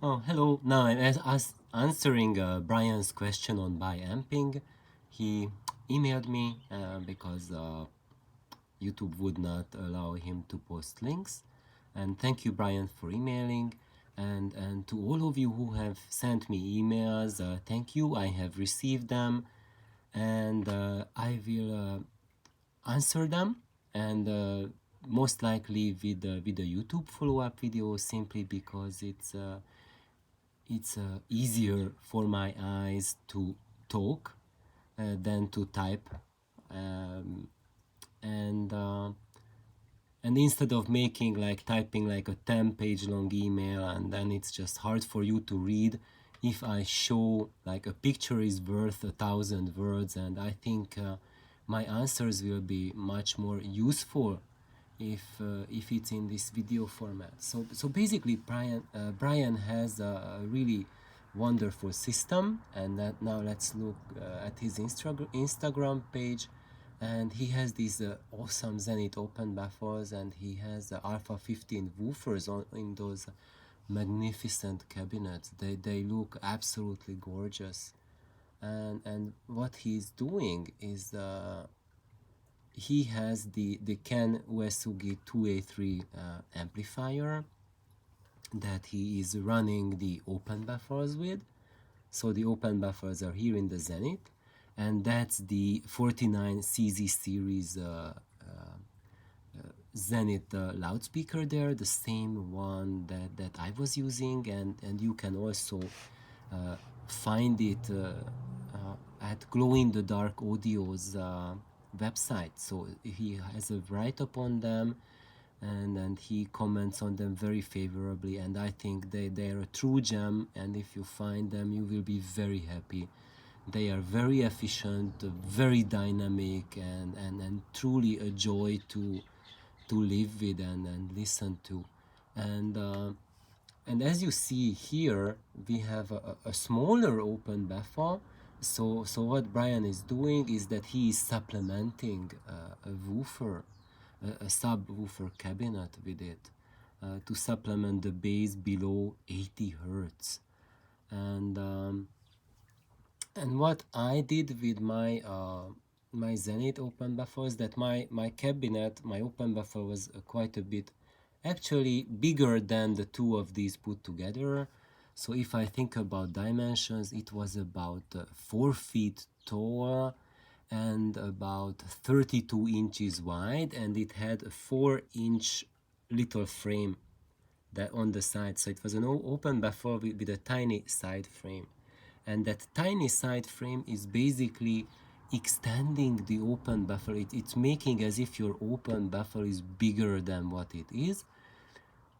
Oh, hello. Now I'm answering Brian's question on amping. He emailed me because YouTube would not allow him to post links. And thank you, Brian, for emailing. And to all of you who have sent me emails, thank you. I have received them, and I will answer them, and most likely with a YouTube follow-up video, simply because it's easier for my eyes to talk than to type, um, and and instead of making like typing like a 10-page long email, and then it's just hard for you to read, if I show like a picture is worth 1,000 words, and I think my answers will be much more useful if it's in this video format. So basically Brian has a really wonderful system, and that now let's look at his Instagram page. And he has these awesome Zenith open baffles, and he has Alpha 15 woofers in those magnificent cabinets. They look absolutely gorgeous. And what he's doing is he has the Ken Uesugi 2A3 amplifier that he is running the open baffles with. So the open baffles are here in the Zenith, and that's the 49CZ series Zenith loudspeaker there, the same one that I was using, and you can also find it at Glow in the Dark Audio's website. So he has a write-up on them, and he comments on them very favorably, and I think they're a true gem, and if you find them you will be very happy. They are very efficient, very dynamic, and truly a joy to live with and listen to. And as you see here, we have a smaller open baffle. So what Brian is doing is that he is supplementing a woofer, a subwoofer cabinet with it, to supplement the bass below 80 hertz. And what I did with my Zenith open buffer is that my cabinet, my open buffer was quite a bit, actually bigger than the two of these put together. So if I think about dimensions, it was about 4 feet tall and about 32 inches wide, and it had a 4-inch little frame that on the side. So it was an open buffer with a tiny side frame, and that tiny side frame is basically extending the open buffer. It's making as if your open buffer is bigger than what it is,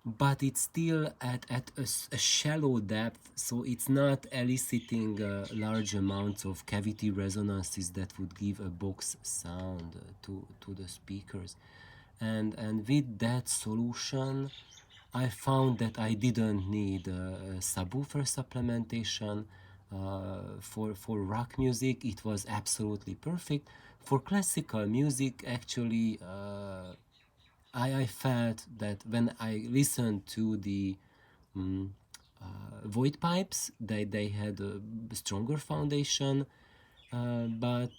but it's still at a shallow depth, so it's not eliciting large amounts of cavity resonances that would give a box sound to the speakers. And with that solution, I found that I didn't need subwoofer supplementation. For rock music, it was absolutely perfect. For classical music, actually, I felt that when I listened to the void pipes, they had a stronger foundation, but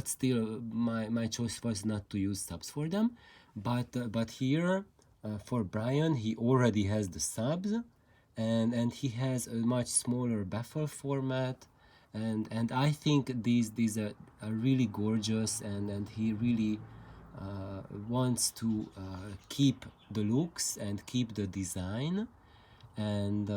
still my choice was not to use subs for them. But here for Brian, he already has the subs, and he has a much smaller baffle format, and I think these are really gorgeous, and he really wants to keep the looks and keep the design, and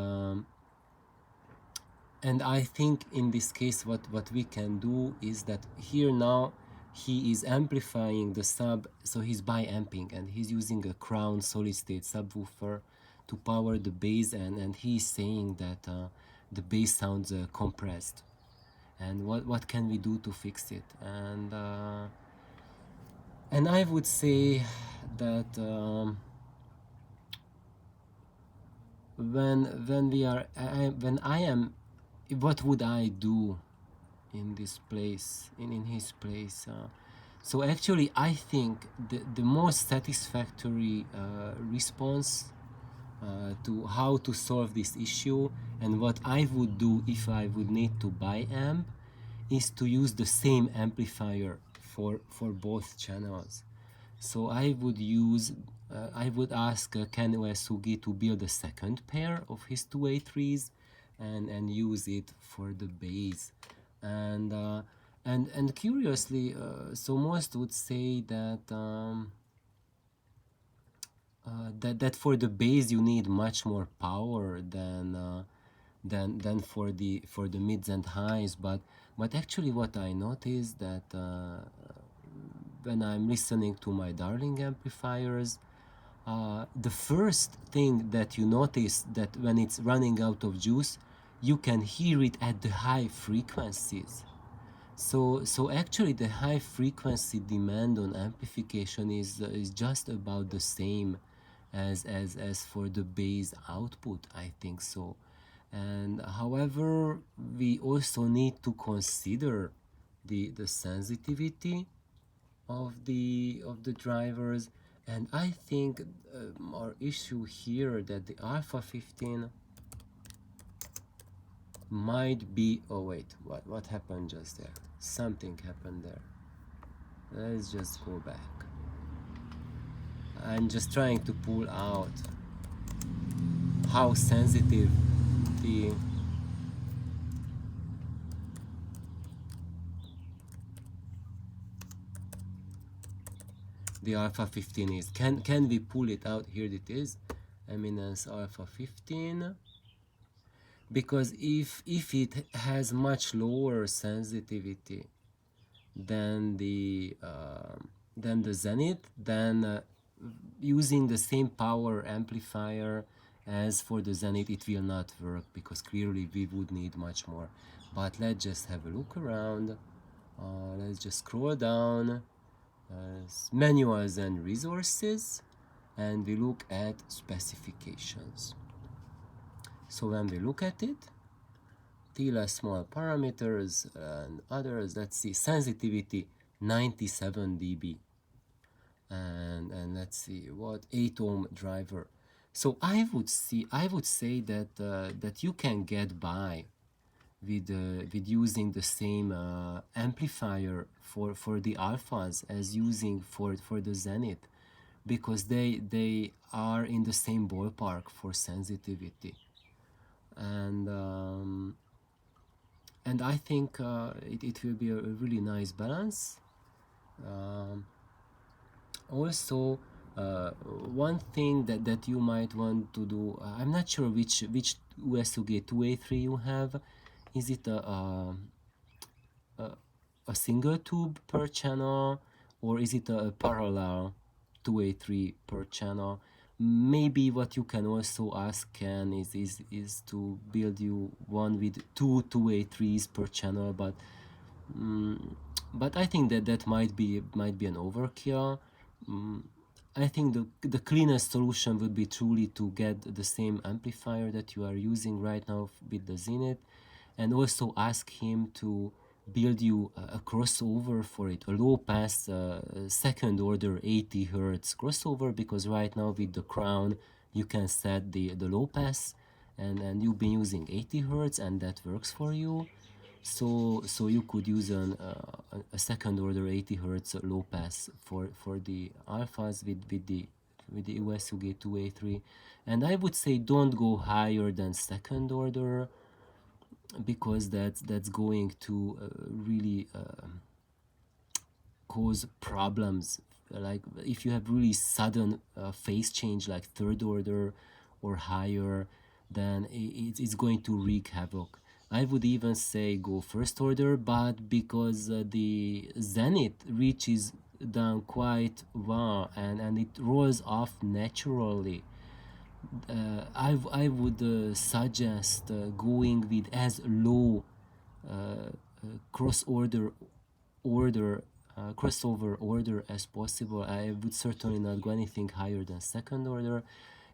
and I think in this case what we can do is that here now he is amplifying the sub, so he's bi-amping, and he's using a Crown solid state subwoofer to power the bass, and he's saying that the bass sounds compressed, and what can we do to fix it. And I would say that when I am, what would I do in this place, in his place? So actually, I think the most satisfactory response to how to solve this issue. And what I would do if I would need to buy amp is to use the same amplifier for both channels. So I would ask Ken Uesugi to build a second pair of his 2A3s and use it for the bass. And and curiously, so most would say that that for the bass you need much more power than for the mids and highs. But actually, what I noticed that when I'm listening to my Darling amplifiers, the first thing that you notice that when it's running out of juice, you can hear it at the high frequencies. So actually the high frequency demand on amplification is just about the same as for the bass output, I think so. And however, we also need to consider the sensitivity of the drivers. And I think our issue here that the Alpha 15 might be, oh wait, what happened just there? Something happened there. Let's just go back. I'm just trying to pull out how sensitive the Alpha 15 is. Can we pull it out? Here it is, Eminence Alpha 15. Because if it has much lower sensitivity than the Zenith, then using the same power amplifier as for the Zenith, it will not work, because clearly we would need much more. But let's just have a look around. Let's just scroll down, manuals and resources, and we look at specifications. So when we look at it, TLS small parameters and others, let's see, sensitivity 97 dB, and let's see what 8 ohm driver. So I would say that that you can get by with using the same amplifier for the alphas as using for the Zenith, because they are in the same ballpark for sensitivity. And I think it will be a really nice balance. Also, one thing that you might want to do, I'm not sure which USUG 2A3 you have. Is it a single tube per channel, or is it a parallel 2A3 per channel? Maybe what you can also ask Ken is to build you one with two 2A3s per channel, but I think that might be an overkill. I think the cleanest solution would be truly to get the same amplifier that you are using right now with the Zenith, and also ask him to build you a crossover for it, a low pass second order 80 hertz crossover, because right now with the Crown you can set the low pass, and you've been using 80 hertz and that works for you. So you could use a second order 80 hertz low pass for the alphas with the USUG 2A3, and I would say don't go higher than second order, because that's going to really cause problems. Like if you have really sudden phase change like third order or higher, then it's going to wreak havoc. I would even say go first order, but because the Zenith reaches down quite well and it rolls off naturally, I would suggest going with as low cross order crossover order as possible. I would certainly not go anything higher than second order.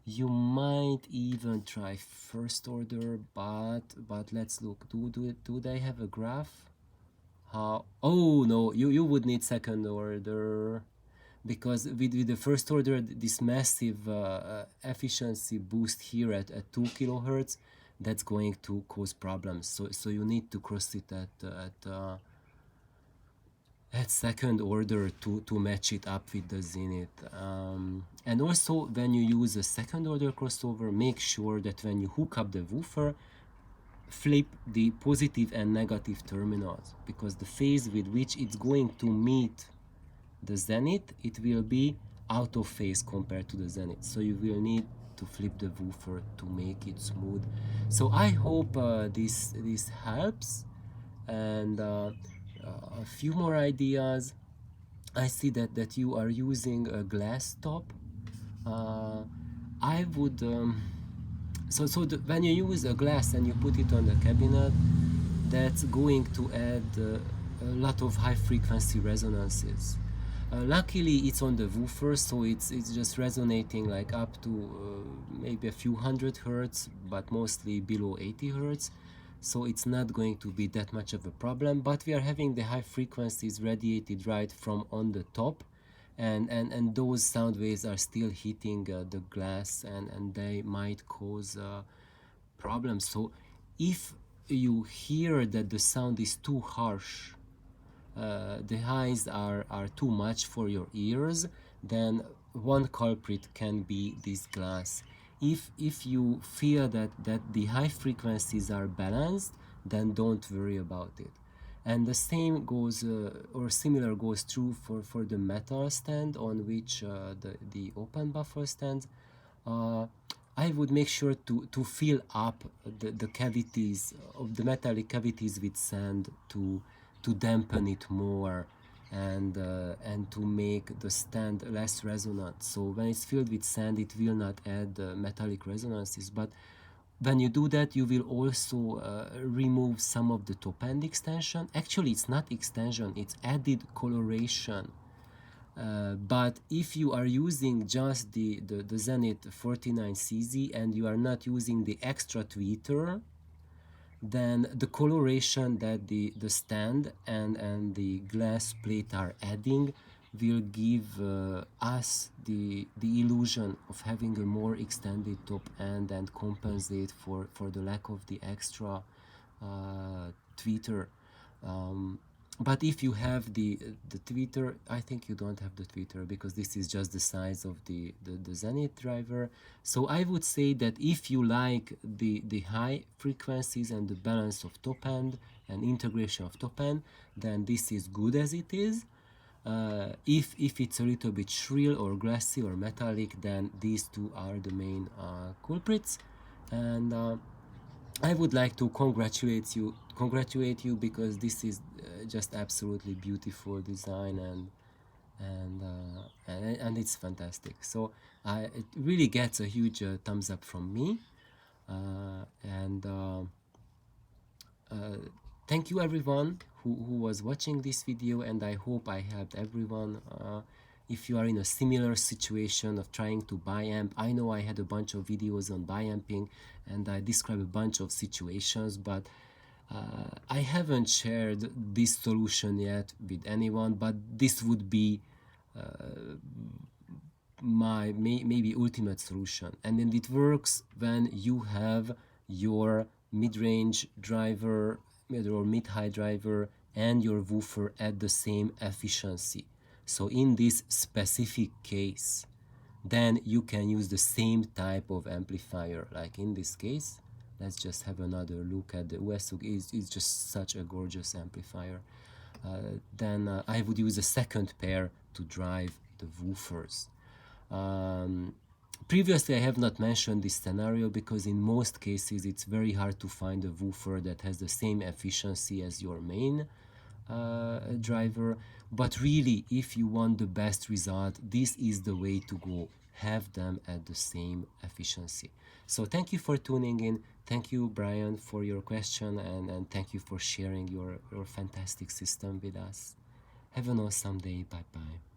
You might even try first order, but let's look. Do they have a graph? How? Oh no, you would need second order, because with the first order, this massive efficiency boost here at 2 kilohertz, that's going to cause problems. So you need to cross it at second order to match it up with the Zenith. And also, when you use a second order crossover, make sure that when you hook up the woofer, flip the positive and negative terminals, because the phase with which it's going to meet the Zenith, it will be out of phase compared to the Zenith. So you will need to flip the woofer to make it smooth. So I hope this helps. And a few more ideas. I see that you are using a glass top. I would when you use a glass and you put it on the cabinet, that's going to add a lot of high frequency resonances. Luckily it's on the woofer, so it's just resonating like up to maybe a few hundred hertz, but mostly below 80 hertz. So it's not going to be that much of a problem, but we are having the high frequencies radiated right from on the top, and those sound waves are still hitting the glass, and they might cause problems. So if you hear that the sound is too harsh, the highs are too much for your ears, then one culprit can be this glass. If you feel that the high frequencies are balanced, then don't worry about it. And the same goes or similar goes true for the metal stand on which the open buffer stands. I would make sure to fill up the cavities of the metallic cavities with sand to dampen it more, and to make the stand less resonant. So when it's filled with sand, it will not add metallic resonances. But when you do that, you will also remove some of the top end extension. Actually, it's not extension, it's added coloration. But if you are using just the Zenith 49CZ and you are not using the extra tweeter, then the coloration that the stand and the glass plate are adding will give us the illusion of having a more extended top end and compensate for the lack of the extra tweeter. But if you have the tweeter, I think you don't have the tweeter, because this is just the size of the Zenith driver. So I would say that if you like the high frequencies and the balance of top end and integration of top end, then this is good as it is. If it's a little bit shrill or grassy or metallic, then these two are the main culprits. And I would like to congratulate you because this is just absolutely beautiful design, and it's fantastic. So it really gets a huge thumbs up from me, and thank you everyone who was watching this video, and I hope I helped everyone. If you are in a similar situation of trying to buy amp, I know I had a bunch of videos on buy amping and I describe a bunch of situations, but I haven't shared this solution yet with anyone, but this would be my maybe ultimate solution. And then it works when you have your mid-range driver or mid-high driver and your woofer at the same efficiency. So in this specific case, then you can use the same type of amplifier. Like in this case, let's just have another look at the USUG. Is just such a gorgeous amplifier. Then I would use a second pair to drive the woofers. Previously, I have not mentioned this scenario because in most cases it's very hard to find a woofer that has the same efficiency as your main driver. But really, if you want the best result, this is the way to go. Have them at the same efficiency. So thank you for tuning in. Thank you, Brian, for your question, and thank you for sharing your fantastic system with us. Have an awesome day. Bye-bye.